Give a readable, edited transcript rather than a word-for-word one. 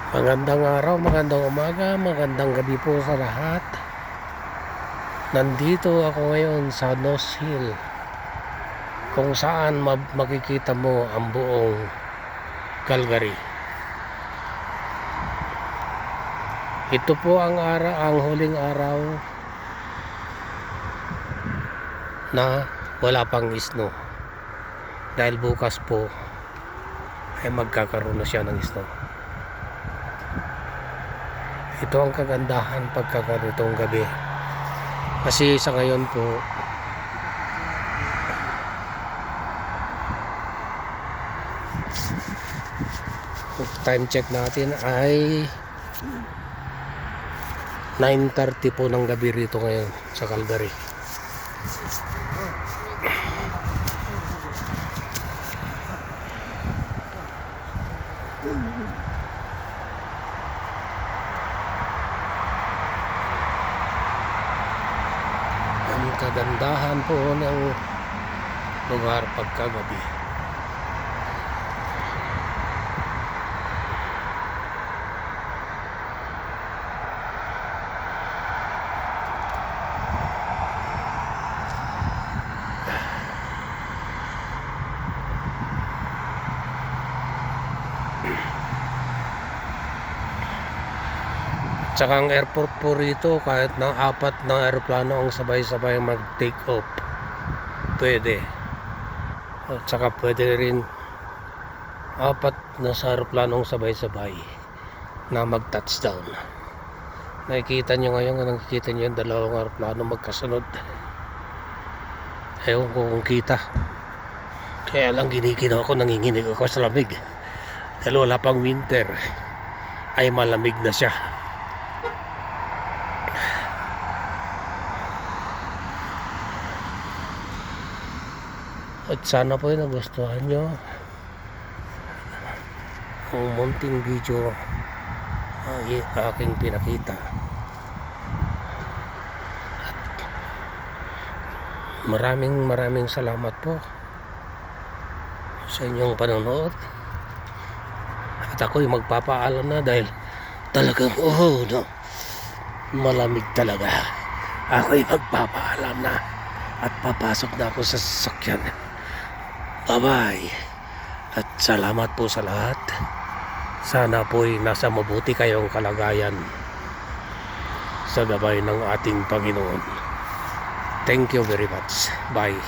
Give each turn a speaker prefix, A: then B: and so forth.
A: Magandang araw, magandang umaga, magandang gabi po sa lahat. Nandito ako ngayon sa Nose Hill, kung saan makikita mo ang buong Calgary. Ito po ang huling araw na wala pang snow. Dahil bukas po ay magkakaroon na siya ng snow. Ito ang kagandahan pagkakaritong gabi. Kasi sa ngayon po time check natin ay 9:30 po ng gabi rito ngayon sa Calgary. Ang kagandahan po ng lugar pagkagabi. Tsaka ang airport po rito, kahit na 4 na aeroplano ang sabay-sabay mag-take off, pwede. At saka pwede rin 4 na sa aeroplanong sabay-sabay na mag-touchdown. Nakikita nyo ngayon, nakikita nyo yung dalawang aeroplano magkasunod. Ewan ko kung kita. Kaya lang ginikinaw ako, nanginginig ako sa lamig. Dahil wala pang winter, ay malamig na siya. At sana po ay nagustuhan nyo ang munting video ay aking pinakita. At maraming salamat po sa inyong panonood. At ako'y magpapaalam na dahil talagang no, malamig talaga. Ako'y magpapaalam na at papasok na ako sa sasakyan. Bye-bye. At salamat po sa lahat. Sana po'y nasa mabuti kayong kalagayan sa gabay ng ating Panginoon. Thank you very much. Bye.